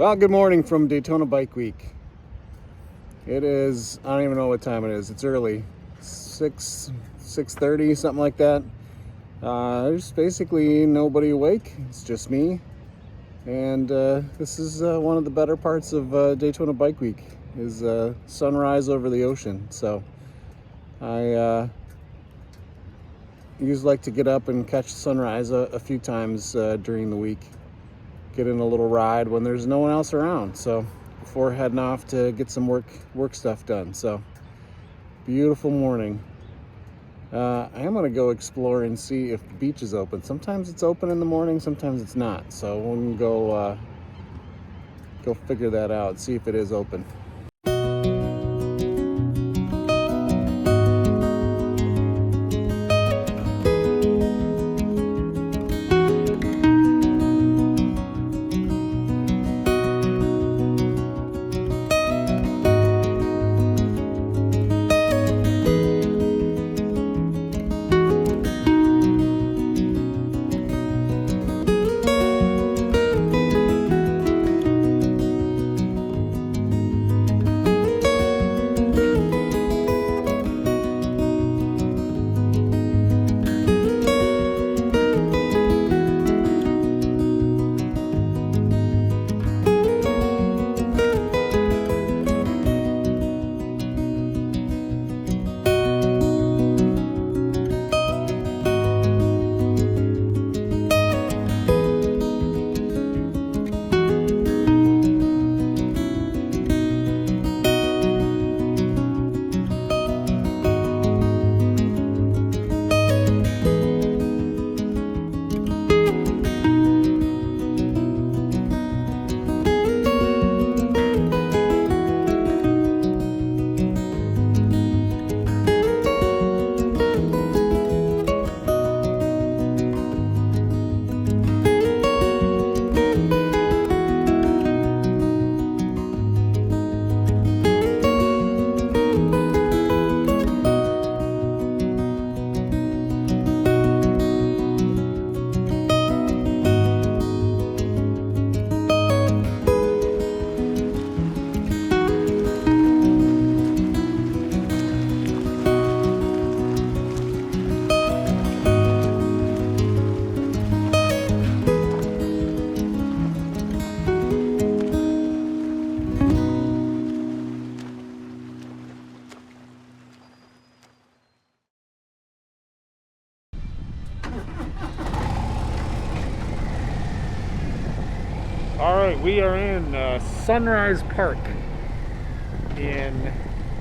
Well, good morning from Daytona Bike Week. It is, I don't even know what time it is. It's early, 6:30, something like that. There's basically nobody awake. It's just me. And this is one of the better parts of Daytona Bike Week, is sunrise over the ocean. So I usually like to get up and catch the sunrise a few times during the week. Get in a little ride when there's no one else around. So before heading off to get some work stuff done. So beautiful morning. I am gonna go explore and see if the beach is open. Sometimes it's open in the morning, sometimes it's not. So we're gonna go figure that out, see if it is open. All right, we are in Sunrise Park,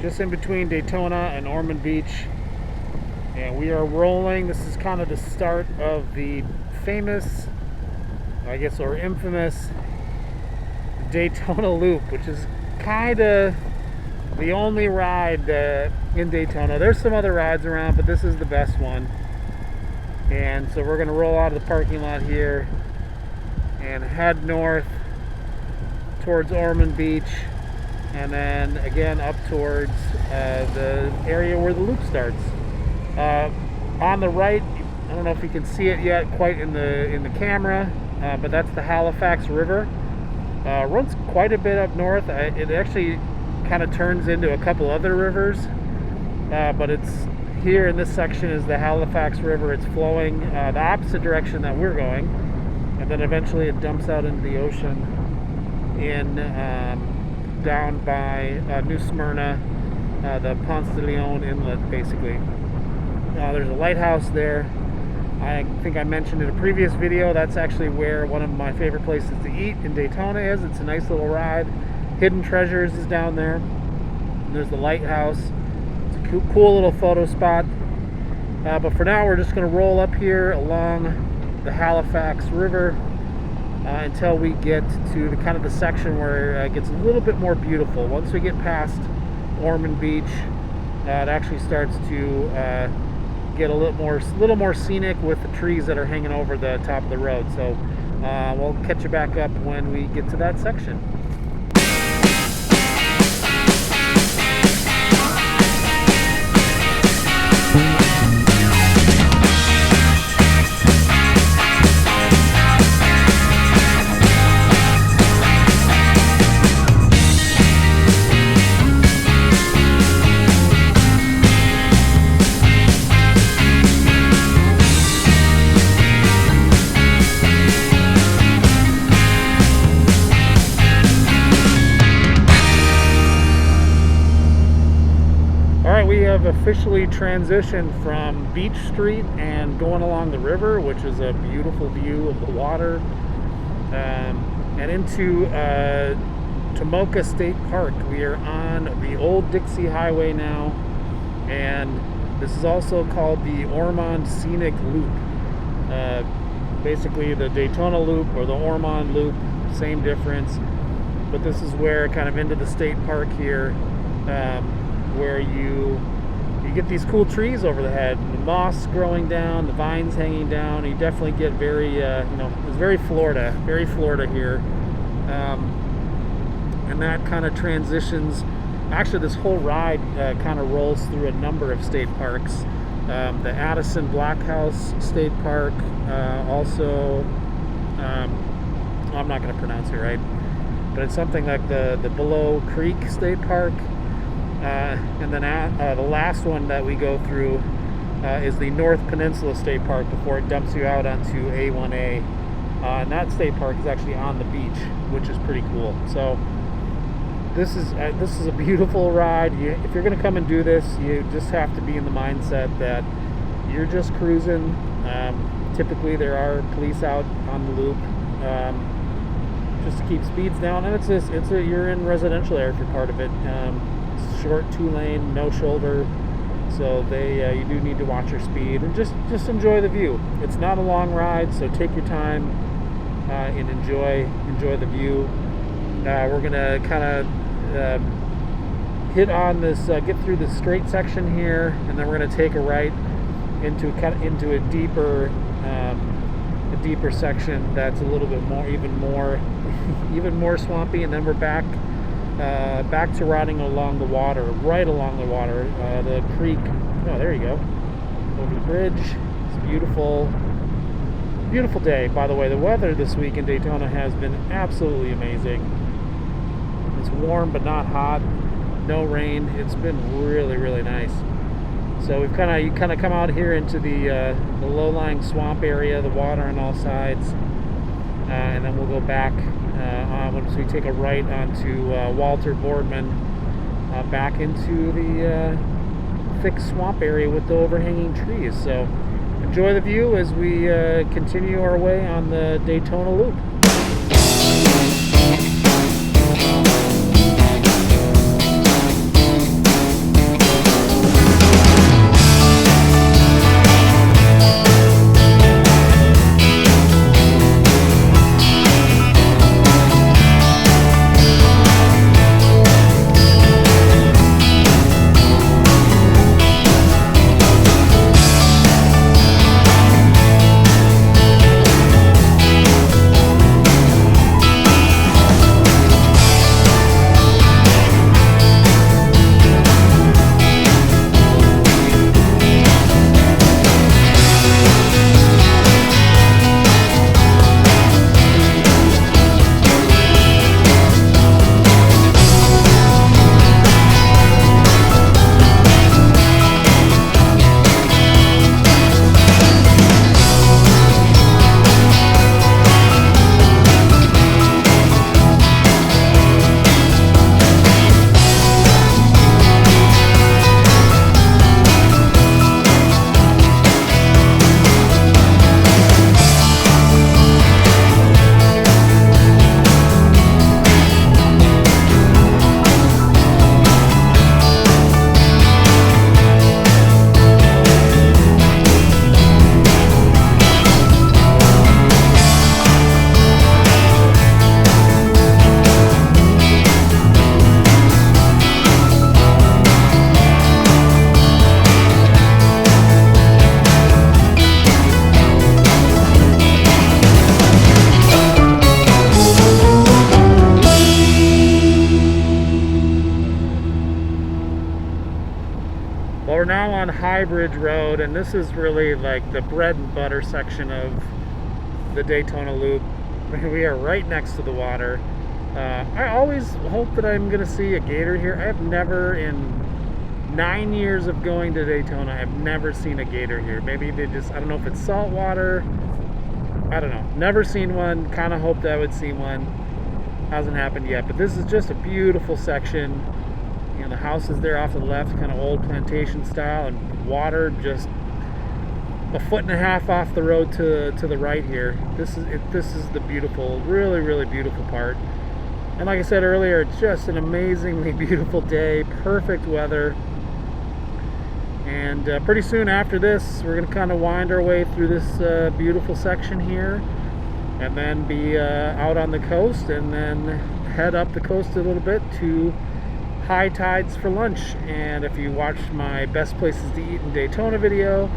just in between Daytona and Ormond Beach, and we are rolling. This is kind of the start of the famous, I guess, or infamous Daytona Loop, which is kind of the only ride in Daytona. There's some other rides around, but this is the best one. And so we're going to roll out of the parking lot here and head north towards Ormond Beach, and then again up towards the area where the loop starts. On the right, I don't know if you can see it yet quite in the camera, but that's the Halifax River. Runs quite a bit up north. It actually kind of turns into a couple other rivers, but it's here in this section is the Halifax River. It's flowing the opposite direction that we're going, and then eventually it dumps out into the ocean in down by New Smyrna, the Ponce de Leon inlet, basically. There's a lighthouse there. I think I mentioned in a previous video, that's actually where one of my favorite places to eat in Daytona is. It's a nice little ride. Hidden Treasures is down there. And there's the lighthouse. It's a cool little photo spot. But for now, we're just going to roll up here along the Halifax River until we get to the kind of the section where it gets a little bit more beautiful. Once we get past Ormond Beach, it actually starts to get a little more scenic with the trees that are hanging over the top of the road. So we'll catch you back up when we get to that section. Alright, we have officially transitioned from Beach Street and going along the river, which is a beautiful view of the water, and into Tomoka State Park. We are on the old Dixie Highway now, and this is also called the Ormand Scenic Loop. Basically the Daytona Loop or the Ormand Loop, same difference, but this is where kind of into the state park here, where you get these cool trees over the head, and the moss growing down, the vines hanging down. You definitely get very, it's very Florida here, and that kind of transitions. Actually, this whole ride kind of rolls through a number of state parks. The Addison Blackhouse State Park, also, I'm not going to pronounce it right, but it's something like the Below Creek State Park. And then the last one that we go through is the North Peninsula State Park before it dumps you out onto A1A. And that state park is actually on the beach, which is pretty cool. So this is a beautiful ride. If you're going to come and do this, you just have to be in the mindset that you're just cruising. Typically there are police out on the loop, just to keep speeds down, and you're in residential area for part of it. Short 2-lane, no shoulder, so you do need to watch your speed and just enjoy the view. It's not a long ride, so take your time and enjoy the view. We're gonna kind of hit on this, get through the straight section here, and then we're gonna take a right into a deeper section that's a little bit more, even more swampy, and then we're back to riding along the water, right along the water, the creek. Oh, there you go, over the bridge. It's a beautiful day. By the way, the weather this week in Daytona has been absolutely amazing. It's warm but not hot, no rain. It's been really, really nice. So we've you kind of come out here into the low-lying swamp area, the water on all sides, and then we'll go back once we take a right onto Walter Boardman, back into the thick swamp area with the overhanging trees. So enjoy the view as we continue our way on the Daytona Loop. Well, we're now on High Bridge Road, and this is really like the bread and butter section of the Daytona Loop. We are right next to the water. I always hope that I'm going to see a gator here. I have never, in 9 years of going to Daytona, I've never seen a gator here. Maybe they just, I don't know if it's salt water. I don't know. Never seen one. Kind of hoped I would see one. Hasn't happened yet. But this is just a beautiful section. You know, the house is there off to the left, kind of old plantation style, and water just a foot and a half off the road to the right here. This is the beautiful, really beautiful part. And like I said earlier, it's just an amazingly beautiful day, perfect weather. And pretty soon after this, we're going to kind of wind our way through this beautiful section here, and then be out on the coast, and then head up the coast a little bit to High Tides for lunch. And if you watched my best places to eat in Daytona video,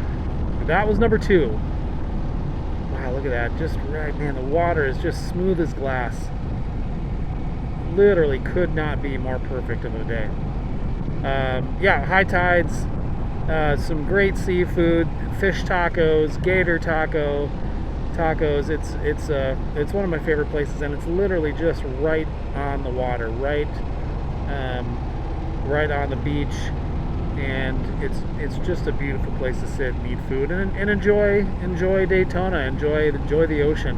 that was number 2. Wow, look at that. Just right, man, the water is just smooth as glass. Literally could not be more perfect of a day. Yeah, High Tides, some great seafood, fish tacos, gator tacos. It's one of my favorite places, and it's literally just right on the water, right on the beach, and it's just a beautiful place to sit and eat food and enjoy Daytona, enjoy the ocean.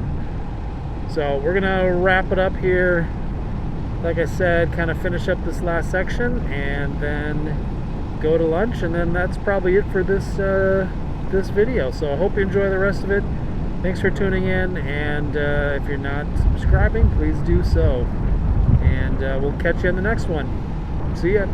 So we're gonna wrap it up here. Like I said, kind of finish up this last section and then go to lunch, and then that's probably it for this video. So I hope you enjoy the rest of it. Thanks for tuning in, and if you're not subscribing, please do so. And we'll catch you in the next one. See ya.